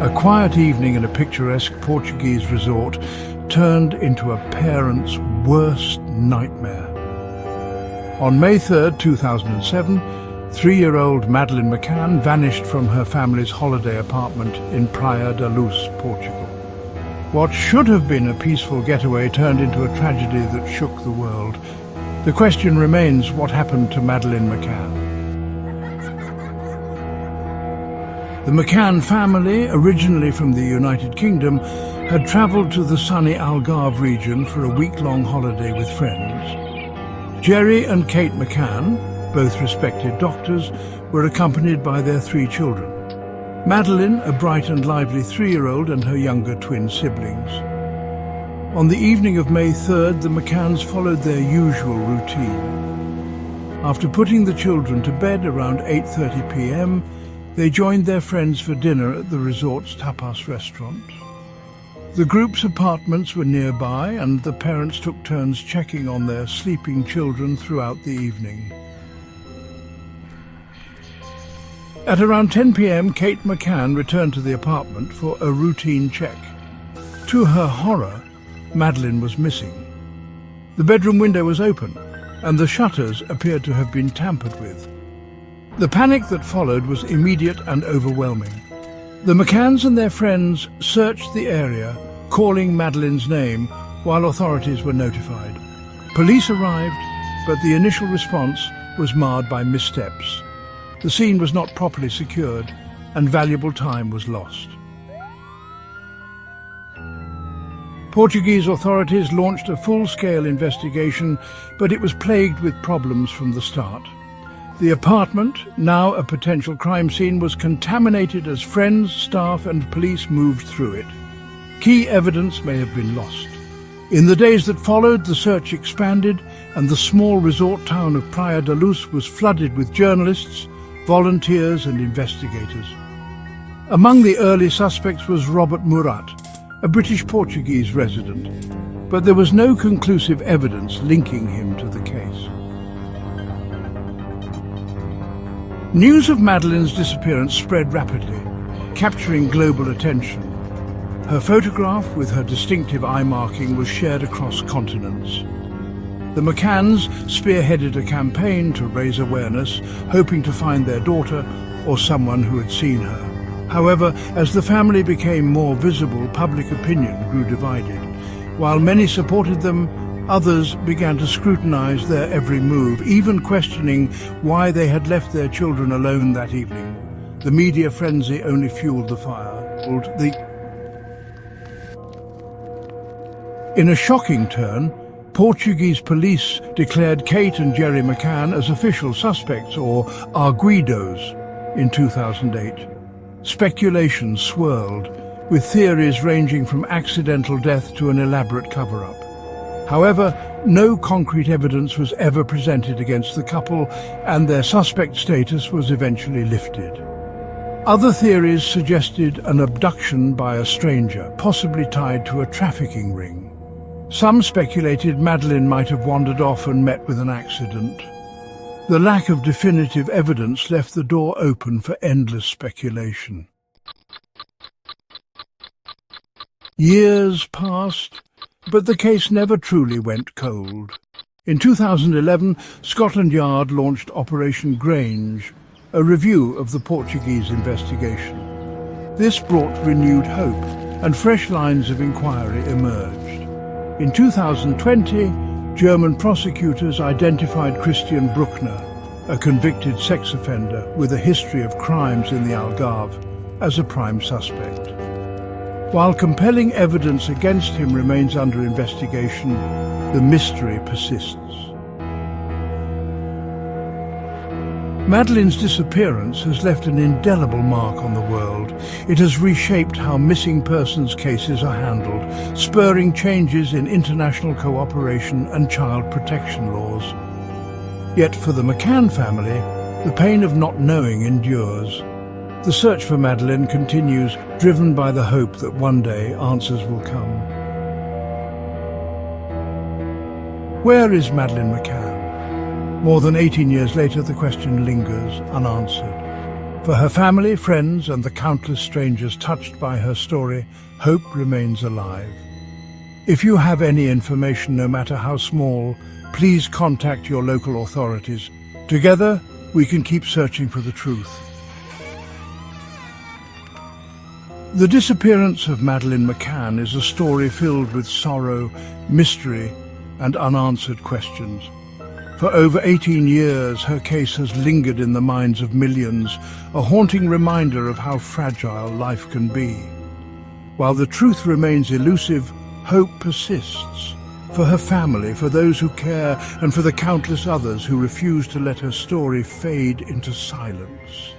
A quiet evening in a picturesque Portuguese resort turned into a parent's worst nightmare. On May 3rd, 2007, 3-year-old Madeleine McCann vanished from her family's holiday apartment in Praia da Luz, Portugal. What should have been a peaceful getaway turned into a tragedy that shook the world. The question remains, what happened to Madeleine McCann? The McCann family, originally from the United Kingdom, had travelled to the sunny Algarve region for a week-long holiday with friends. Jerry and Kate McCann, both respected doctors, were accompanied by their 3 children. Madeleine, a bright and lively 3-year-old, and her younger twin siblings. On the evening of May 3rd, the McCanns followed their usual routine. After putting the children to bed around 8:30 p.m, they joined their friends for dinner at the resort's tapas restaurant. The group's apartments were nearby, and the parents took turns checking on their sleeping children throughout the evening. At around 10 p.m, Kate McCann returned to the apartment for a routine check. To her horror, Madeleine was missing. The bedroom window was open, and the shutters appeared to have been tampered with. The panic that followed was immediate and overwhelming. The McCanns and their friends searched the area, calling Madeleine's name, while authorities were notified. Police arrived, but the initial response was marred by missteps. The scene was not properly secured, and valuable time was lost. Portuguese authorities launched a full-scale investigation, but it was plagued with problems from the start. The apartment, now a potential crime scene, was contaminated as friends, staff and police moved through it. Key evidence may have been lost. In the days that followed, the search expanded, and the small resort town of Praia da Luz was flooded with journalists, volunteers and investigators. Among the early suspects was Robert Murat, a British-Portuguese resident, but there was no conclusive evidence linking him to the case. News of Madeleine's disappearance spread rapidly, capturing global attention. Her photograph with her distinctive eye marking was shared across continents. The McCanns spearheaded a campaign to raise awareness, hoping to find their daughter or someone who had seen her. However, as the family became more visible, public opinion grew divided. While many supported them, others began to scrutinize their every move, even questioning why they had left their children alone that evening. The media frenzy only fueled the fire. In a shocking turn, Portuguese police declared Kate and Jerry McCann as official suspects, or arguidos, in 2008. Speculation swirled, with theories ranging from accidental death to an elaborate cover-up. However, no concrete evidence was ever presented against the couple, and their suspect status was eventually lifted. Other theories suggested an abduction by a stranger, possibly tied to a trafficking ring. Some speculated Madeleine might have wandered off and met with an accident. The lack of definitive evidence left the door open for endless speculation. Years passed, but the case never truly went cold. In 2011, Scotland Yard launched Operation Grange, a review of the Portuguese investigation. This brought renewed hope, and fresh lines of inquiry emerged. In 2020, German prosecutors identified Christian Bruckner, a convicted sex offender with a history of crimes in the Algarve, as a prime suspect. While compelling evidence against him remains under investigation, the mystery persists. Madeleine's disappearance has left an indelible mark on the world. It has reshaped how missing persons cases are handled, spurring changes in international cooperation and child protection laws. Yet for the McCann family, the pain of not knowing endures. The search for Madeleine continues, driven by the hope that one day answers will come. Where is Madeleine McCann? More than 18 years later, the question lingers unanswered. For her family, friends, and the countless strangers touched by her story, hope remains alive. If you have any information, no matter how small, please contact your local authorities. Together, we can keep searching for the truth. The Disappearance of Madeleine McCann is a story filled with sorrow, mystery, and unanswered questions. For over 18 years, her case has lingered in the minds of millions, a haunting reminder of how fragile life can be. While the truth remains elusive, hope persists. For her family, for those who care, and for the countless others who refuse to let her story fade into silence.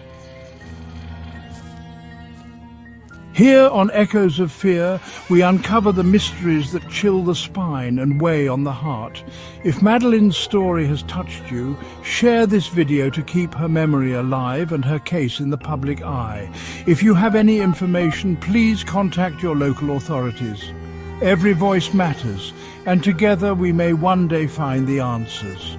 Here on Echoes of Fear, we uncover the mysteries that chill the spine and weigh on the heart. If Madeleine's story has touched you, share this video to keep her memory alive and her case in the public eye. If you have any information, please contact your local authorities. Every voice matters, and together we may one day find the answers.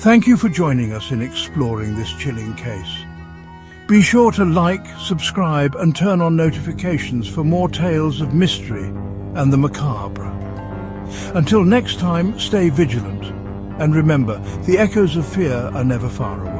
Thank you for joining us in exploring this chilling case. Be sure to like, subscribe, and turn on notifications for more tales of mystery and the macabre. Until next time, stay vigilant. And remember, the echoes of fear are never far away.